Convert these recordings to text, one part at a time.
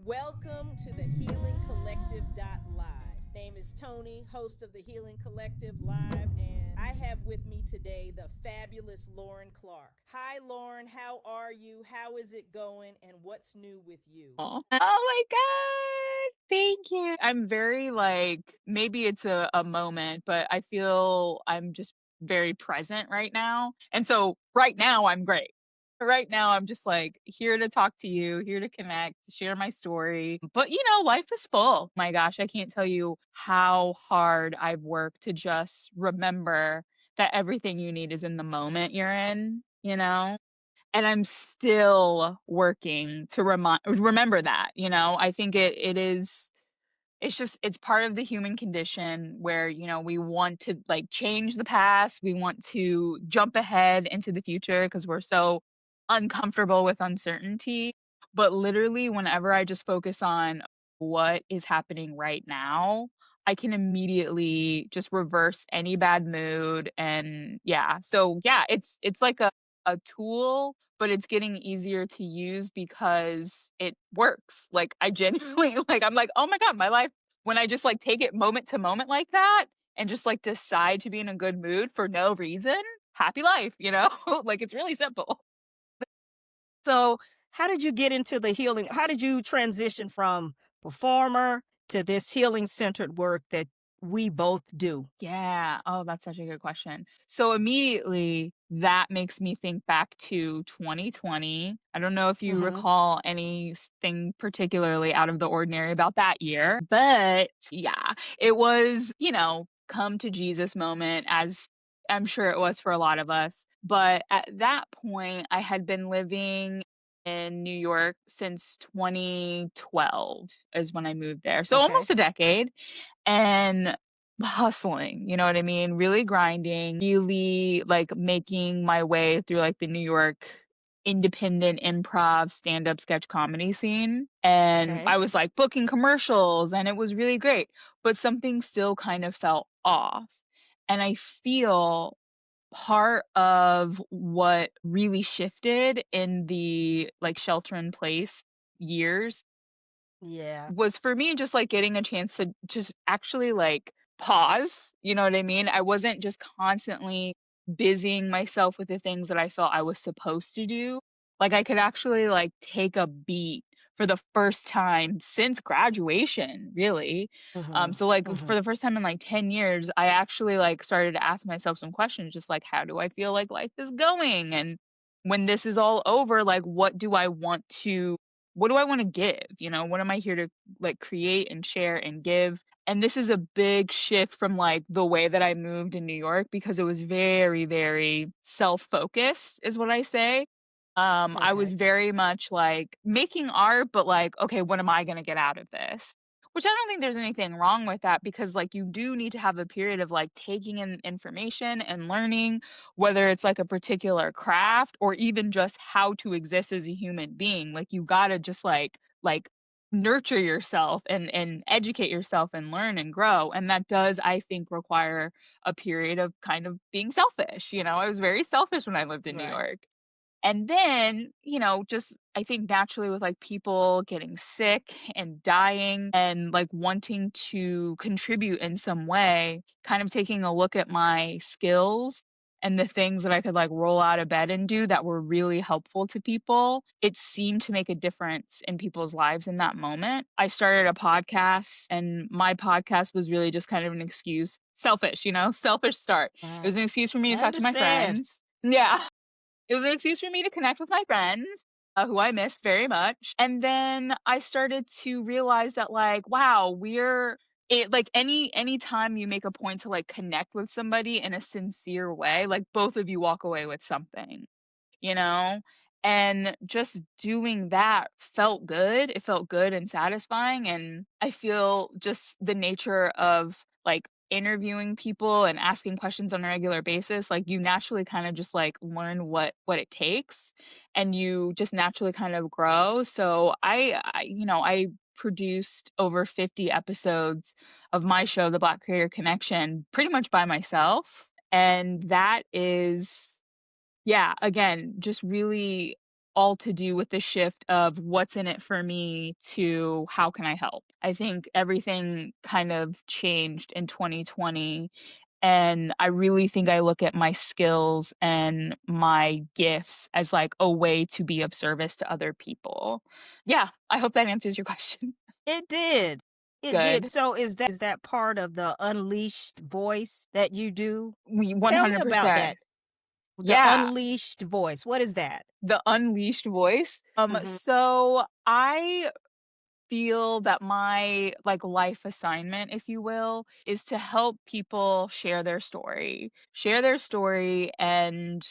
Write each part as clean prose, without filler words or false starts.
Welcome to the Healing Collective Live. Name is Tony, host of the Healing Collective Live, and I have with me today the fabulous Lauren Clark. Hi, Lauren. How are you? How is it going? And what's new with you? Oh my God. Thank you. I'm very maybe it's a moment, but I feel I'm just very present right now. And so right now I'm great. Right now I'm just here to talk to you, here to connect, share my story. But life is full. My gosh, I can't tell you how hard I've worked to just remember that everything you need is in the moment you're in. And I'm still working to remember that, I think it's part of the human condition where, we want to change the past, we want to jump ahead into the future because we're so uncomfortable with uncertainty. But literally, whenever I just focus on what is happening right now, I can immediately just reverse any bad mood. And yeah, so yeah, it's like a tool, but it's getting easier to use because it works. Like I genuinely I'm like, oh my God, my life, when I just take it moment to moment like that and just decide to be in a good mood for no reason, happy life. Like it's really simple. So, how did you get into the healing? How did you transition from performer to this healing centered work that we both do? Yeah. Oh, that's such a good question. So immediately that makes me think back to 2020. I don't know if you Hmm. recall anything particularly out of the ordinary about that year, but yeah, it was, come to Jesus moment, as I'm sure it was for a lot of us. But at that point, I had been living in New York since 2012 is when I moved there. So Okay. almost a decade. And hustling, you know what I mean? Really grinding, really making my way through the New York independent improv stand-up sketch comedy scene. And Okay. I was booking commercials and it was really great, but something still kind of felt off. And I feel part of what really shifted in the shelter in place years Yeah. was for me just getting a chance to just actually pause, you know what I mean? I wasn't just constantly busying myself with the things that I felt I was supposed to do. I could actually take a beat for the first time since graduation, really. Hmm. So Hmm. for the first time in 10 years, I actually started to ask myself some questions just how do I feel like life is going? And when this is all over, what do I want to give? What am I here to create and share and give? And this is a big shift from the way that I moved in New York because it was very, very self-focused, is what I say. I was Okay. very much making art, but okay, what am I going to get out of this? Which I don't think there's anything wrong with that because you do need to have a period of taking in information and learning, whether it's a particular craft or even just how to exist as a human being. You gotta just nurture yourself and educate yourself and learn and grow. And that does, I think, require a period of kind of being selfish. I was very selfish when I lived in New Right. York. And then, just I think naturally with people getting sick and dying and wanting to contribute in some way, kind of taking a look at my skills and the things that I could roll out of bed and do that were really helpful to people, it seemed to make a difference in people's lives in that moment. I started a podcast, and my podcast was really just kind of an excuse, selfish start. It Right. was an excuse for me to I talk to my understand. friends. Yeah. It was an excuse for me to connect with my friends, who I missed very much. And then I started to realize that wow, any time you make a point to connect with somebody in a sincere way, both of you walk away with something, you know? And just doing that felt good. It felt good and satisfying. And I feel just the nature of interviewing people and asking questions on a regular basis, you naturally kind of just learn what it takes and you just naturally kind of grow. So I produced over 50 episodes of my show, The Black Creator Connection, pretty much by myself. And that is, yeah, again, just really all to do with the shift of what's in it for me to how can I help. I think everything kind of changed in 2020, and I really think I look at my skills and my gifts as like a way to be of service to other people. Yeah, I hope that answers your question. It did. It did. Good. So is that part of the unleashed voice that you do? We Tell me about 100%. that. The Yeah, unleashed voice. What is that? the unleashed voice. Mhm. So I feel that my like life assignment, if you will, is to help people share their story and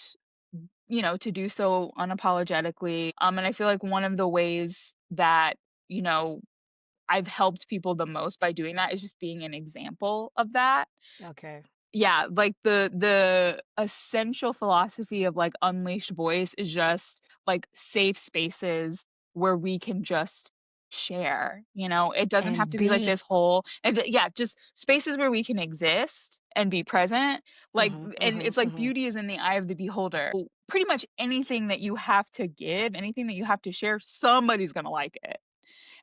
to do so unapologetically. And I feel like one of the ways that, you know, I've helped people the most by doing that is just being an example of that. Okay. Yeah, like the essential philosophy of like unleashed voice is just like safe spaces where we can just share, it doesn't have And to be like be this whole and yeah, just spaces where we can exist and be present. Like Mhm, and mhm, it's like mhm. beauty is in the eye of the beholder. Pretty much anything that you have to give, anything that you have to share, somebody's going to like it.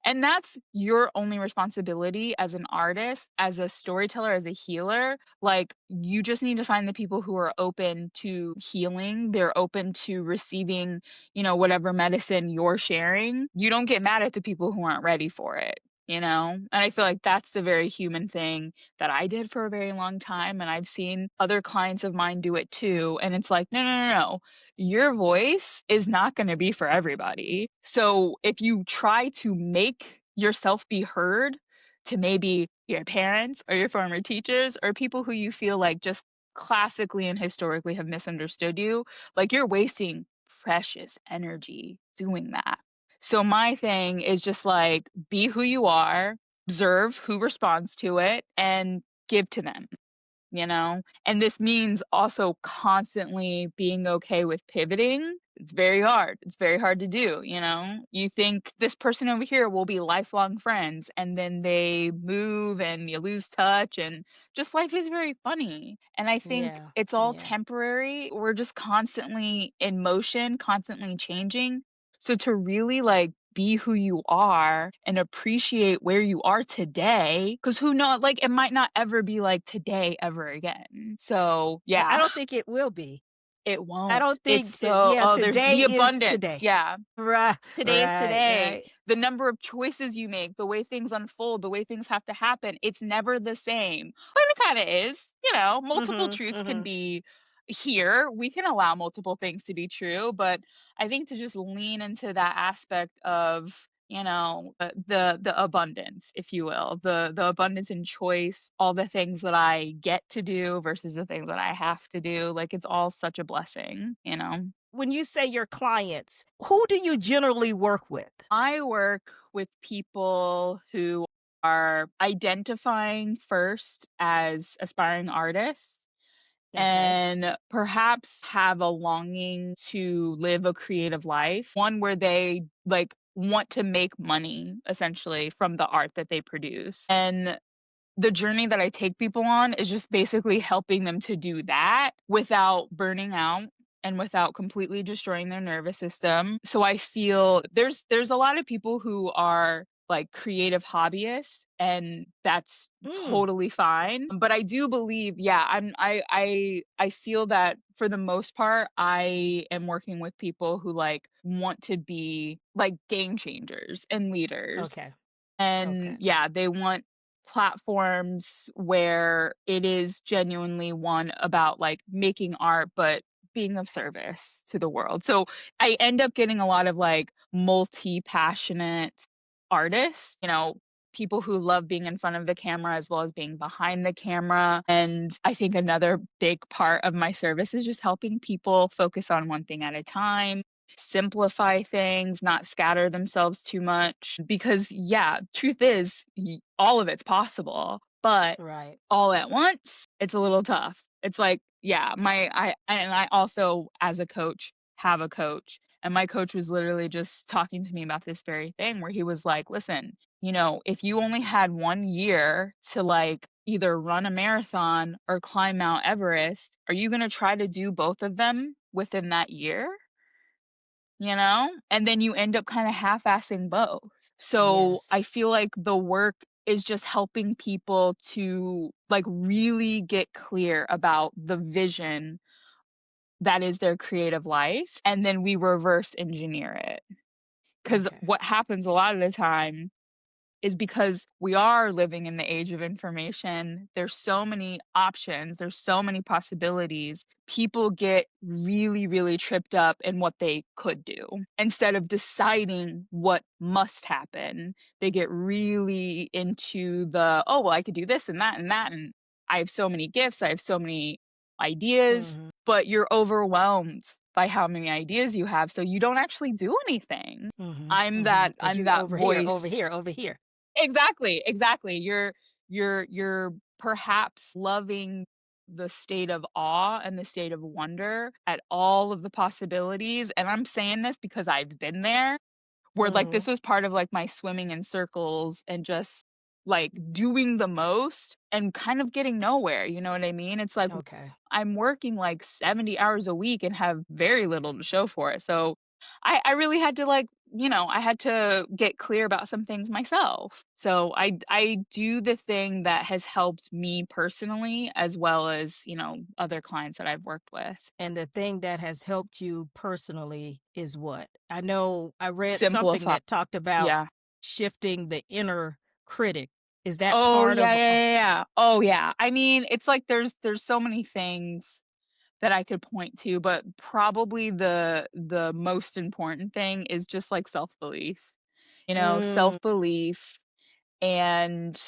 And that's your only responsibility as an artist, as a storyteller, as a healer. Like, you just need to find the people who are open to healing. They're open to receiving, whatever medicine you're sharing. You don't get mad at the people who aren't ready for it, And I feel like that's the very human thing that I did for a very long time. And I've seen other clients of mine do it too. And it's like, no, no, no, no, your voice is not going to be for everybody. So if you try to make yourself be heard to maybe your parents or your former teachers or people who you feel like just classically and historically have misunderstood you, like you're wasting precious energy doing that. So my thing is just like be who you are, observe who responds to it, and give to them. And this means also constantly being okay with pivoting. It's very hard. It's very hard to do. You think this person over here will be lifelong friends, and then they move and you lose touch, and just life is very funny. And I think Yeah. it's all Yeah. temporary. We're just constantly in motion, constantly changing. So to really like be who you are and appreciate where you are today, because who knows, like it might not ever be like today ever again. So I yeah. don't think it will be. It I won't. don't It's think so yeah, oh, there's today the is abundance. today. Yeah. Right. Today is Right, today. right. The number of choices you make, the way things unfold, the way things have to happen, it's never the same. But it kind of is. Multiple Mhm, truths can mhm. be here. We can allow multiple things to be true, but I think to just lean into that aspect of the abundance, if you will, the abundance in choice, all the things that I get to do versus the things that I have to do, like it's all such a blessing. When you say your clients, who do you generally work with? I work with people who are identifying first as aspiring artists Okay. and perhaps have a longing to live a creative life, one where they like want to make money essentially from the art that they produce. And the journey that I take people on is just basically helping them to do that without burning out and without completely destroying their nervous system. So I feel there's a lot of people who are like creative hobbyists, and that's Mm, totally fine. But I do believe, yeah, I feel that for the most part I am working with people who like want to be like game changers and leaders, okay. and Okay. yeah, they want platforms where it is genuinely one about like making art, but being of service to the world. So I end up getting a lot of like multi passionate artists, people who love being in front of the camera as well as being behind the camera. And I think another big part of my service is just helping people focus on one thing at a time, simplify things, not scatter themselves too much. Because, yeah, truth is, all of it's possible, but Right. all at once, it's a little tough. It's like, yeah, I also, as a coach, have a coach. And my coach was literally just talking to me about this very thing where he was like, listen, if you only had 1 year to like either run a marathon or climb Mount Everest, are you going to try to do both of them within that year? And then you end up kind of half-assing both. So Yes. I feel like the work is just helping people to like really get clear about the vision that is their creative life, and then we reverse engineer it. Because Okay. what happens a lot of the time is because we are living in the age of information, there's so many options, there's so many possibilities. People get really, really tripped up in what they could do. Instead of deciding what must happen, they get really into the, oh, well, I could do this and that and that. And I have so many gifts, I have so many ideas, Mhm. but you're overwhelmed by how many ideas you have. So you don't actually do anything. Mhm. I'm Mhm. that 'Cause I'm you that over here, over voice. here, over here. Exactly, exactly. You're perhaps loving the state of awe and the state of wonder at all of the possibilities, and I'm saying this because I've been there, where, like, this Mhm. was part of, like, my swimming in circles and just, like, doing the most and kind of getting nowhere, you know what I mean? It's like Okay. I'm working, like, 70 hours a week and have very little to show for it, so I really had to, like, I had to get clear about some things myself. So I do the thing that has helped me personally as well as, other clients that I've worked with. And the thing that has helped you personally is what? I know I read something Simplify. that talked about Yeah. shifting the inner critic. Is that Oh, part yeah, of yeah, yeah, yeah. Oh, yeah. I mean, it's like there's so many things that I could point to, but probably the most important thing is just like self-belief. Mm, Self-belief, and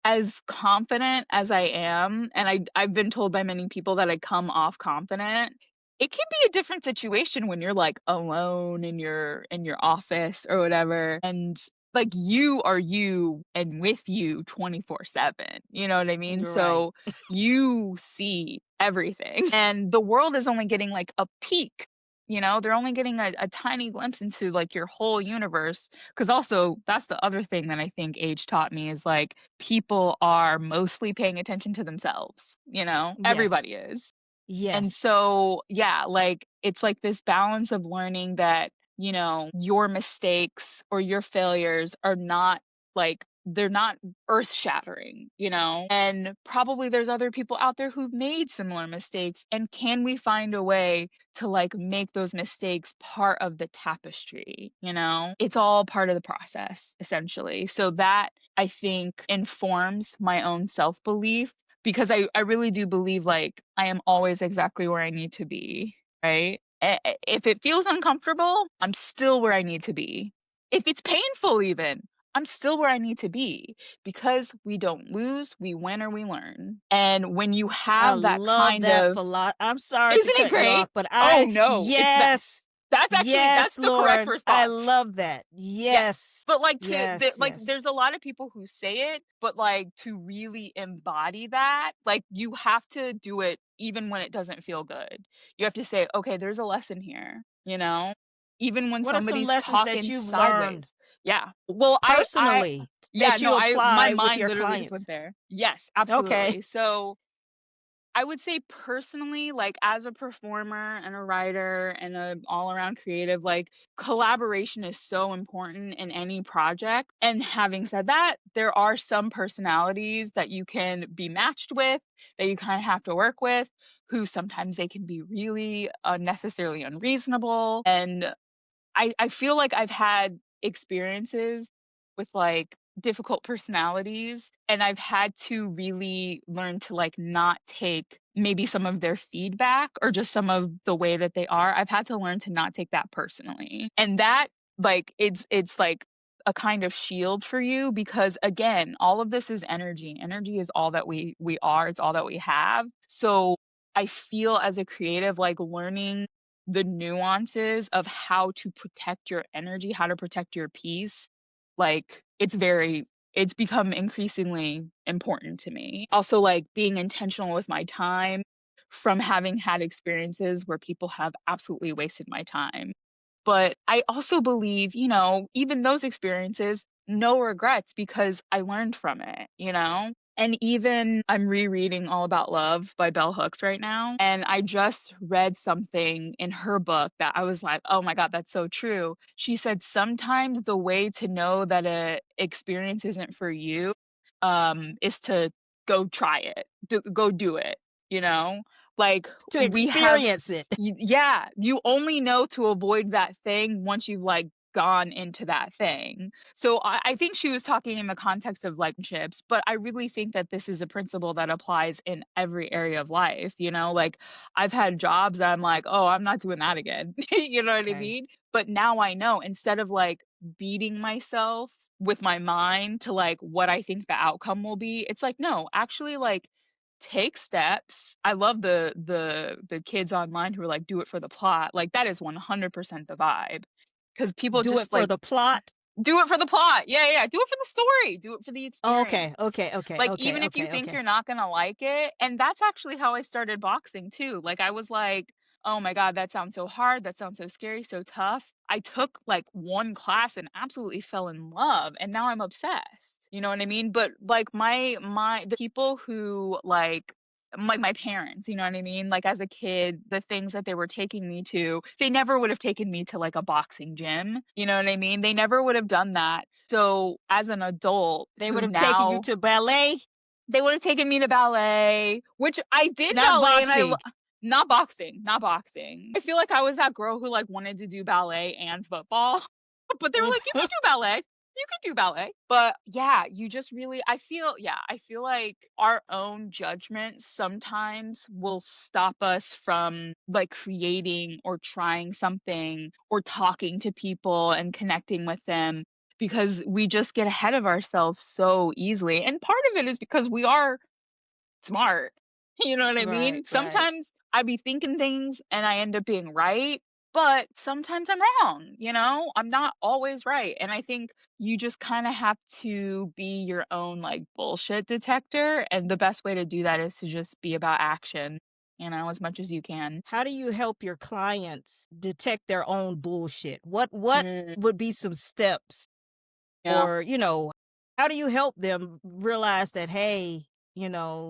as confident as I am, and I've been told by many people that I come off confident, it can be a different situation when you're, like, alone in your office or whatever, and, like, you are you and with you 24/7, you know what I mean? you're right. So, you see everything, and the world is only getting, like, a peek, They're only getting a tiny glimpse into, like, your whole universe. Because also, that's the other thing that I think age taught me is, like, people are mostly paying attention to themselves, Yes. everybody is. And Yes. so, yeah, like it's like this balance of learning that, your mistakes or your failures are not like they're not earth shattering, And probably there's other people out there who've made similar mistakes. And can we find a way to like make those mistakes part of the tapestry, It's all part of the process, essentially. So that I think informs my own self belief because I really do believe, like, I am always exactly where I need to be, right? If it feels uncomfortable, I'm still where I need to be. If it's painful even, I'm still where I need to be because we don't lose, we win or we learn. And when you I have that love kind that of, philo I'm sorry to isn't it cut you great? off, but Oh no, it's that yes. that's actually Yes, that's the correct Lord. I response. love that. Yeah. Yes. But, like, Yes, like, yes. there's a lot of people who say it, but, like, to really embody that, like, you have to do it even when it doesn't feel good. You have to say, "Okay, there's a lesson here," Even when What are some somebody's lessons that talking you've learned sideways. Yeah. Well, personally yeah, that no, you my apply with mind your literally just went clients? there. Yes, Okay. absolutely. So I would say personally, like as a performer and a writer and a all around creative, like collaboration is so important in any project. And having said that, there are some personalities that you can be matched with, that you kind of have to work with, who sometimes they can be really unnecessarily unreasonable. And I feel like I've had experiences with, like, difficult personalities, and I've had to really learn to, like, not take maybe some of their feedback or just some of the way that they are. I've had to learn to not take that personally. And that, like, it's like a kind of shield for you because, again, all of this is energy. Energy is all that we are, it's all that we have. So, I feel as a creative, like, learning the nuances of how to protect your energy, how to protect your peace, like it's become increasingly important to me. Also, like being intentional with my time from having had experiences where people have absolutely wasted my time. But I also believe, even those experiences, no regrets because I learned from it, And even I'm rereading All About Love by Bell Hooks right now. And I just read something in her book that I was like, oh my God, that's so true. She said sometimes the way to know that a experience isn't for you is to go try it, go do it, you know? Like To we have, experience it. yeah, you only know to avoid that thing once you've like gone into that thing. So I think she was talking in the context of like chips, but I really think that this is a principle that applies in every area of life. You know, like I've had jobs that I'm like, oh, I'm not doing that again. You know what I Okay. mean? But now I know instead of like beating myself with my mind to like what I think the outcome will be, it's like, no, actually like take steps. I love the kids online who are like, do it for the plot. Like that is 100% the vibe. Because people Do it just for like the plot. do it for the plot. Yeah, yeah. Do it for the story. Do it for the Oh, experience. okay, okay, okay, Like okay, even if you okay, think okay. you're not gonna like it, and that's actually how I started boxing too. Like I was like, oh my God, that sounds so hard. That sounds so scary, so tough. I took like one class and absolutely fell in love, and now I'm obsessed. You know what I mean? But like the people who like my parents, you know what I mean? Like as a kid, the things that they were taking me to, they never would have taken me to like a boxing gym. You know what I mean? They never would have done that. So as an adult They would who have taken you now to ballet, they would have taken me to ballet, which I did not ballet and boxing. not boxing, not boxing. I feel like I was that girl who like wanted to do ballet and football, but they were like, you can do ballet. You can do ballet. But yeah, you just really, I feel like our own judgments sometimes will stop us from like creating or trying something or talking to people and connecting with them because we just get ahead of ourselves so easily. And part of it is because we are smart. You know what I Right, mean? right. Sometimes I be thinking things and I end up being right, but sometimes I'm wrong, you know? I'm not always right. And I think you just kind of have to be your own like bullshit detector. And the best way to do that is to just be about action, you know, as much as you can. How do you help your clients detect their own bullshit? What Mm, would be some steps yeah. or, how do you help them realize that, hey,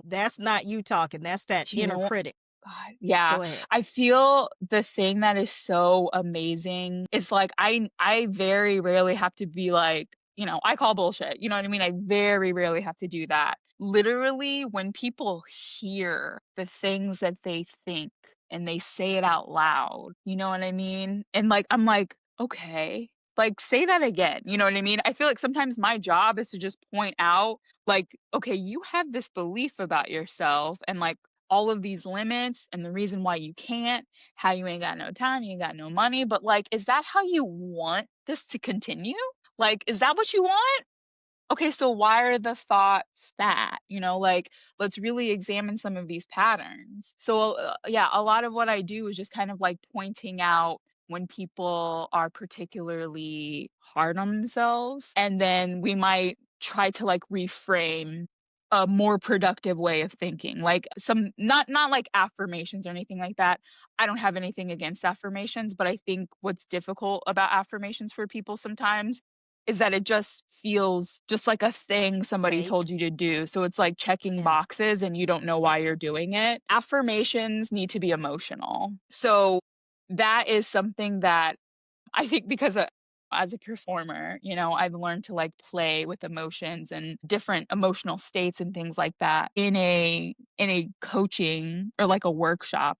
that's not you talking, that's that Do you inner know critic. God, yeah. Go ahead. I feel the thing that is so amazing is like I very rarely have to be like, you know, I call bullshit. You know what I mean? I very rarely have to do that. Literally, when people hear the things that they think and they say it out loud, you know what I mean? And like I'm like, okay, like say that again. You know what I mean? I feel like sometimes my job is to just point out like, okay, you have this belief about yourself and like all of these limits and the reason why you can't, how you ain't got no time, you ain't got no money, but like, is that how you want this to continue? Like, is that what you want? Okay, so why are the thoughts that? You know, like, let's really examine some of these patterns. So, yeah, a lot of what I do is just kind of like pointing out when people are particularly hard on themselves. And then we might try to like reframe a more productive way of thinking. Like some not like affirmations or anything like that. I don't have anything against affirmations, but I think what's difficult about affirmations for people sometimes is that it just feels just like a thing somebody Fake. told you to do. So it's like checking Yeah. boxes and you don't know why you're doing it. Affirmations need to be emotional. So that is something that I think because as a performer, you know, I've learned to like play with emotions and different emotional states and things like that in a coaching or like a workshop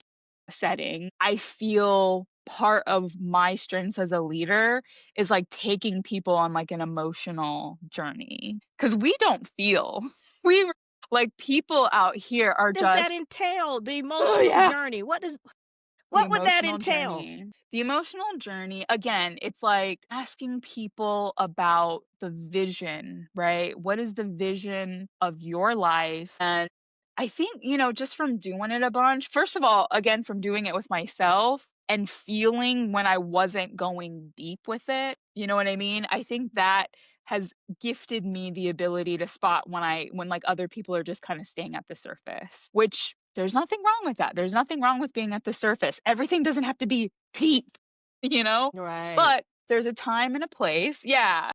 setting. I feel part of my strengths as a leader is like taking people on like an emotional journey cuz we don't feel. We like people out here are What does that just entail? The oh emotional yeah, journey. the What would that emotional entail? journey. The emotional journey, again, it's like asking people about the vision, right? What is the vision of your life? And I think, you know, just from doing it a bunch, first of all, again, from doing it with myself and feeling when I wasn't going deep with it, you know what I mean? I think that has gifted me the ability to spot when like other people are just kind of staying at the surface, which there's nothing wrong with that. There's nothing wrong with being at the surface. Everything doesn't have to be deep, you know? Right. But there's a time and a place. Yeah.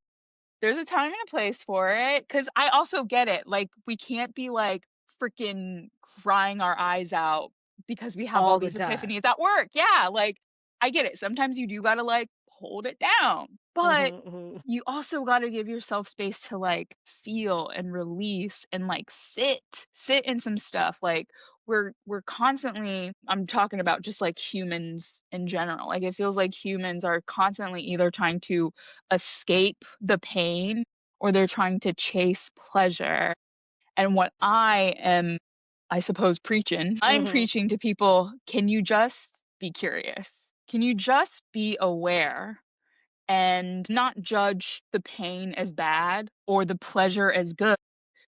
There's a time and a place for it, 'cause I also get it, like, we can't be, like, freaking crying our eyes out because we have all all the these time. epiphanies at work, yeah, like, I get it, sometimes you do gotta, like, hold it down, but Mhm, mhm. you also gotta give yourself space to, like, feel and release and, like, sit in some stuff, like, we're constantly I'm talking about just, like, humans in general, like, it feels like humans are constantly either trying to escape the pain or they're trying to chase pleasure. And what I am, I suppose, I'm Mhm. preaching to people, can you just be curious? Can you just be aware and not judge the pain as bad or the pleasure as good?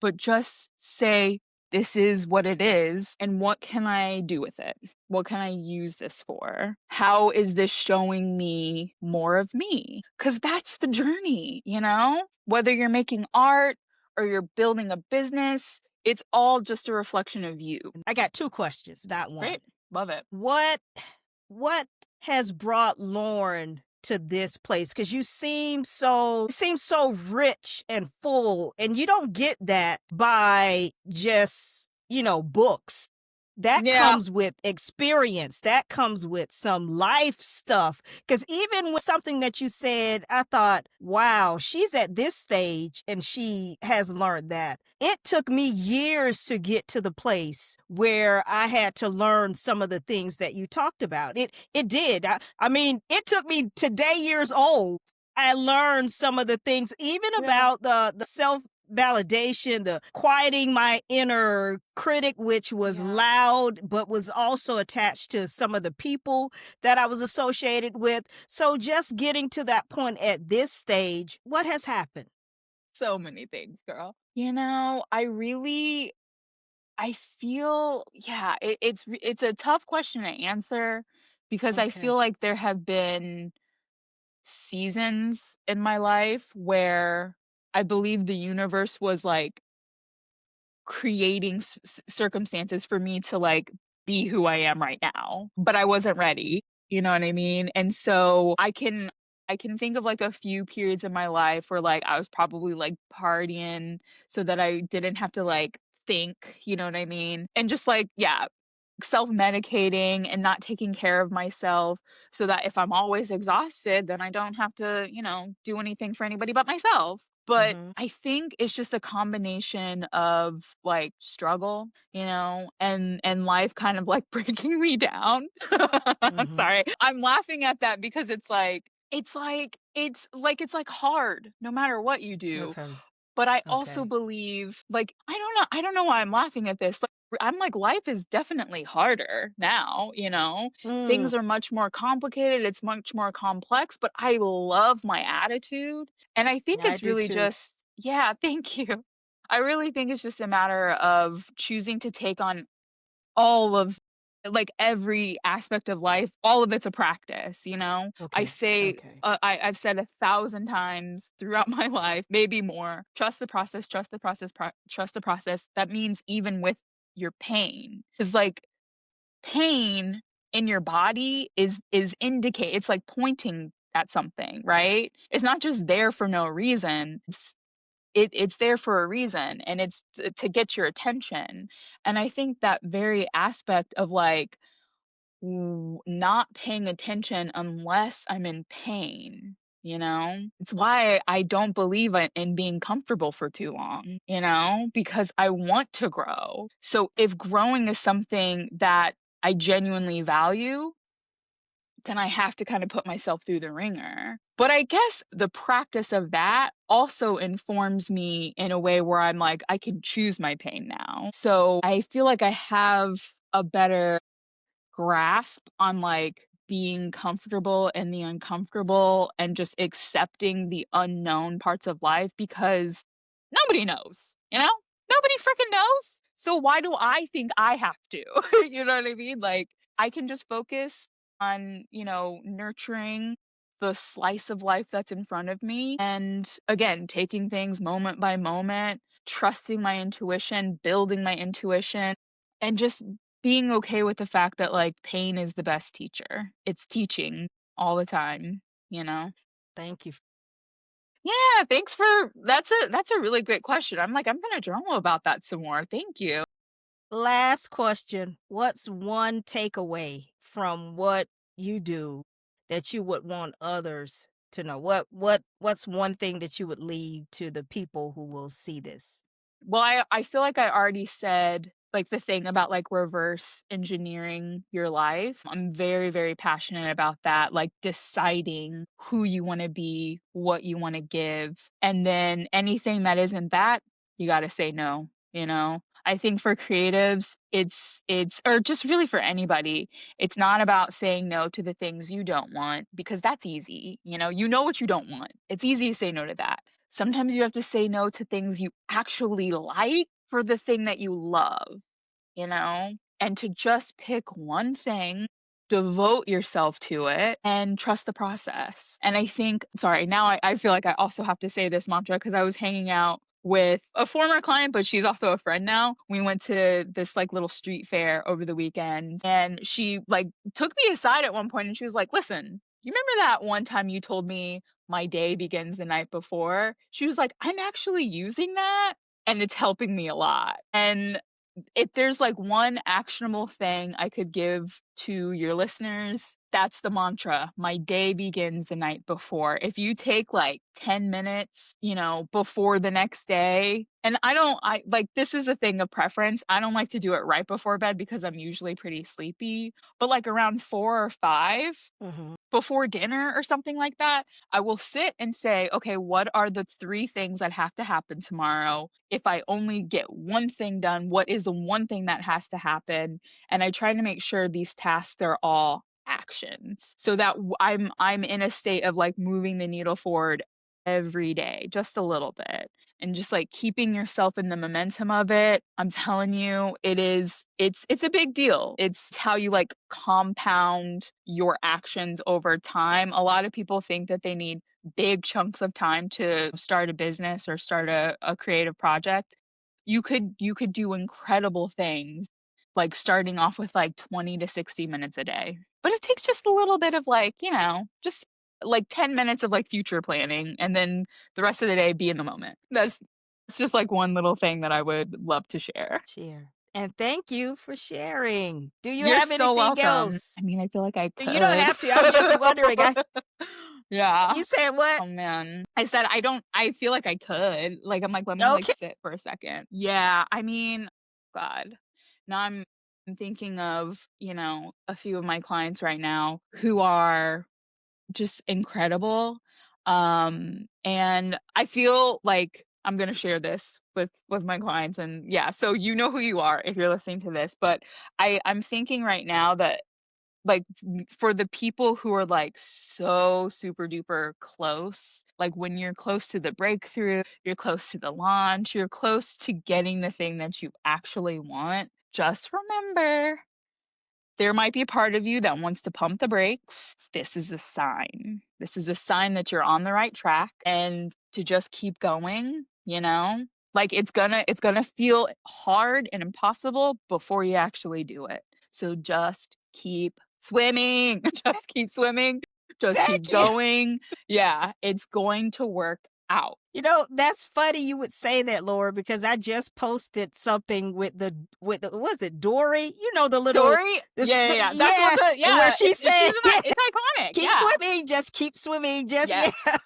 But just say, "This is what it is, and what can I do with it? What can I use this for? How is this showing me more of me?" Because that's the journey, you know? Whether you're making art or you're building a business, it's all just a reflection of you, I got 2 questions, not right? 1. Love it. What what has brought Lauren to this place? Because you seem so rich and full, and you don't get that by just, books. That Yeah. comes with experience. That comes with some life stuff. Because even with something that you said, I thought, wow, she's at this stage and she has learned that. It took me years to get to the place where I had to learn some of the things that you talked about. It did. I mean, it took me today years old. I learned some of the things, even Yeah. about the self validation, the quieting my inner critic, which was Yeah. loud, but was also attached to some of the people that I was associated with. So just getting to that point at this stage, what has happened? So many things, girl. You know, I feel yeah, it's a tough question to answer because I feel Okay. like there have been seasons in my life where I believe the universe was like creating circumstances for me to like be who I am right now, but I wasn't ready. You know what I mean? And so I can think of like a few periods in my life where like I was probably like partying so that I didn't have to like think, you know what I mean? And just like yeah, self-medicating and not taking care of myself so that if I'm always exhausted, then I don't have to, do anything for anybody but myself. But Mhm. I think it's just a combination of like struggle, and life kind of like breaking me down. I'm Mhm. sorry. I'm laughing at that because it's like hard no matter what you do. Okay. But I also Okay. believe, like, I don't know why I'm laughing at this. Like, I'm like, life is definitely harder now, you know? Mm. Things are much more complicated, it's much more complex, but I love my attitude. And I think I it's do really too. just, yeah, thank you. I really think it's just a matter of choosing to take on all of like every aspect of life, all of it's a practice, you know? I Okay. say Okay. I've said 1,000 times throughout my life, maybe more, trust the process, trust the process, trust the process. That means even with your pain. Cuz like pain in your body is indicate it's like pointing at something, right? It's not just there for no reason. It's there for a reason, and it's to get your attention. And I think that very aspect of like not paying attention unless I'm in pain, it's why I don't believe in being comfortable for too long, because I want to grow. So if growing is something that I genuinely value, then I have to kind of put myself through the ringer. But I guess the practice of that also informs me in a way where I'm like, I can choose my pain now. So I feel like I have a better grasp on like being comfortable in the uncomfortable and just accepting the unknown parts of life because nobody knows, you know? Nobody freaking knows. So why do I think I have to? You know what I mean? Like I can just focus on, nurturing the slice of life that's in front of me and again, taking things moment by moment, trusting my intuition, building my intuition and just being okay with the fact that, like, pain is the best teacher. It's teaching all the time, you know? Thank you. Yeah, thanks for that's a really great question. I'm like, I'm gonna journal about that some more. Thank you. Last question. What's one takeaway from what you do that you would want others to know? What's one thing that you would leave to the people who will see this? Well, I feel like I already said, like, the thing about, like, reverse engineering your life. I'm very, very passionate about that, like, deciding who you wanna be, what you wanna give, and then anything that isn't that, you gotta say no, you know? I think for creatives, it's or just really for anybody, it's not about saying no to the things you don't want because that's easy, you know what you don't want. It's easy to say no to that. Sometimes you have to say no to things you actually like for the thing that you love, you know? And to just pick one thing, devote yourself to it, and trust the process. And I think, sorry, now I feel like I also have to say this mantra because I was hanging out with a former client, but she's also a friend now. We went to this like little street fair over the weekend and she like took me aside at one point and she was like, listen, you remember that one time you told me my day begins the night before? She was like, I'm actually using that and it's helping me a lot. And if there's like one actionable thing I could give to your listeners, that's the mantra. My day begins the night before. If you take like 10 minutes, before the next day, and I like this is a thing of preference. I don't like to do it right before bed because I'm usually pretty sleepy, but like around 4 or 5 Mhm. before dinner or something like that, I will sit and say, okay, what are the 3 things that have to happen tomorrow? If I only get one thing done, what is the one thing that has to happen? And I try to make sure these tasks are all actions so that I'm in a state of like moving the needle forward every day, just a little bit. And just like keeping yourself in the momentum of it, I'm telling you, it's a big deal. It's how you like compound your actions over time. A lot of people think that they need big chunks of time to start a business or start a creative project. You could do incredible things like starting off with like 20 to 60 minutes a day. But it takes just a little bit of like, just like 10 minutes of like future planning and then the rest of the day be in the moment. It's just like one little thing that I would love to share. Share. And thank you for sharing. Do you You're have so anything welcome. else? I mean, I feel like I You don't could. have to. I'm just wondering. Yeah. You said what? Oh man. I feel like I could. Like I'm like, let me like Okay. sit for a second. Yeah, I mean, God. Now I'm thinking of, a few of my clients right now who are just incredible. And I feel like I'm gonna share this with my clients and yeah, so you know who you are if you're listening to this, but I'm thinking right now that like for the people who are like so super duper close, like when you're close to the breakthrough, you're close to the launch, you're close to getting the thing that you actually want, just remember there might be a part of you that wants to pump the brakes. This is a sign. This is a sign that you're on the right track and to just keep going, Like it's going to feel hard and impossible before you actually do it. So just keep swimming. Just keep swimming. Just Thank keep you. going. Yeah, it's going to work out. That's funny you would say that, Laura, because I just posted something with the was it Dory? The little Dory? this Yeah, yeah, the, yeah. That's what yes, where she said, she's yeah, it's iconic. keep Yeah. swimming, just keep swimming, just yeah, Yes.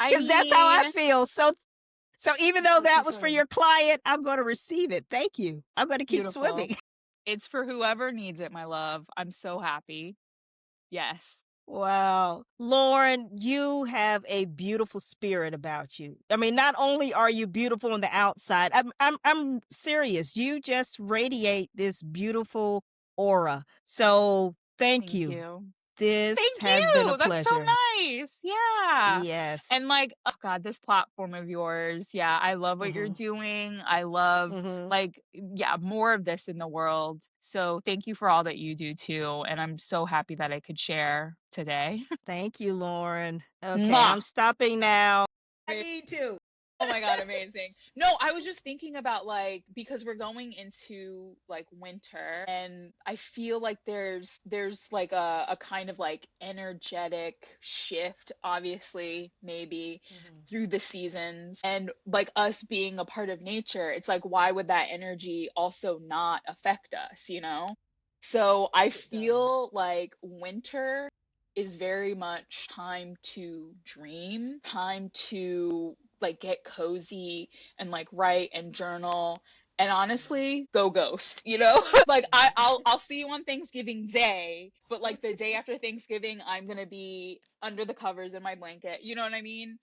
I because that's how I mean, feel. So even though that's so that was for true. your client, I'm going to receive it. Thank you. I'm going to keep Beautiful. swimming. It's for whoever needs it, my love. I'm so happy. Yes. Wow. Lauren, you have a beautiful spirit about you. I mean, not only are you beautiful on the outside, I'm serious. You just radiate this beautiful aura. So, thank Thank you. you. This Thank has been a you. That's so pleasure. nice. Yeah. Yes. And like, oh God, this platform of yours. Yeah. I love what you're Mhm. doing. I love Mhm. like, yeah, more of this in the world. So thank you for all that you do too. And I'm so happy that I could share today. Thank you, Lauren. Okay, Mwah. I'm stopping now. I need to. Oh my God, amazing. No, I was just thinking about like because we're going into like winter and I feel like there's like a kind of like energetic shift, obviously, maybe Mm-hmm. through the seasons. And like us being a part of nature, it's like why would that energy also not affect us, you know? Of So I course it does. feel like winter is very much time to dream, time to like get cozy and like write and journal and honestly go ghost, you know? Like I'll see you on Thanksgiving Day, but like the day after Thanksgiving I'm going to be under the covers in my blanket. You know what I mean?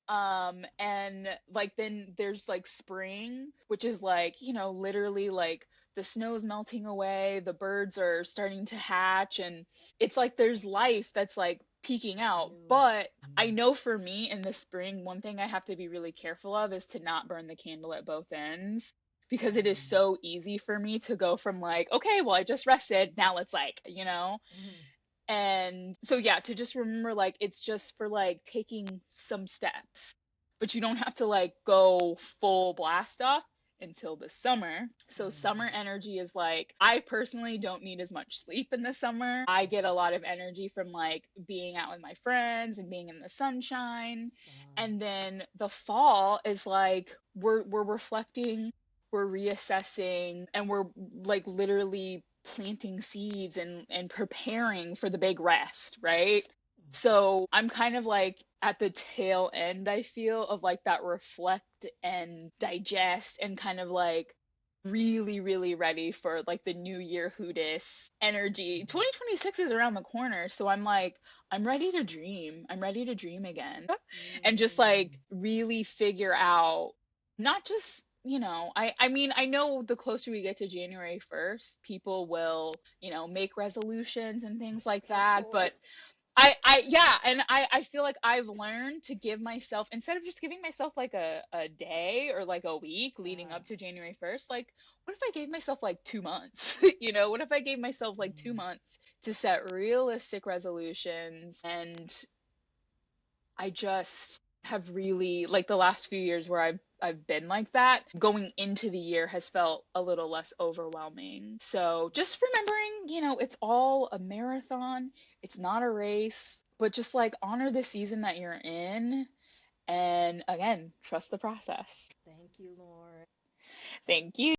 And like then there's like spring, which is like, you know, literally like the snow's melting away, the birds are starting to hatch, and it's like there's life that's like peeking It's out. new. But I Mm-hmm. know for me in the spring, one thing I have to be really careful of is to not burn the candle at both ends. Because it is so easy for me to go from like, okay, well, I just rested. Now let's like, you know, Mm-hmm. and so, yeah, to just remember, like, it's just for like taking some steps, but you don't have to like go full blast off until the summer. So, summer Mm-hmm. energy is like, I personally don't need as much sleep in the summer. I get a lot of energy from like being out with my friends and being in the sunshine. Sun. And then the fall is like, we're reflecting, we're reassessing, and we're like literally planting seeds and preparing for the big rest, right? Mm-hmm. So I'm kind of like at the tail end, I feel, of like that reflect and digest and kind of like really, really ready for like the new year who dis energy. Mm-hmm. 2026 is around the corner, so I'm like, I'm ready to dream. I'm ready to dream again. And just like Mm. really figure out not just, you know, I mean, I know the closer we get to January 1st, people will, you know, make resolutions and things like Of that, but course. yeah, and I feel like I've learned to give myself, instead of just giving myself like a day or like a week leading Uh-huh. up to January 1st, like what if I gave myself like 2 months? You know, what if I gave myself like two Mm. months to set realistic resolutions? And I just have really like the last few years where I've been like that, going into the year has felt a little less overwhelming. So just remembering, you know, it's all a marathon, it's not a race, but just like honor the season that you're in and again, trust the process. Thank you, Lauren. Thank you.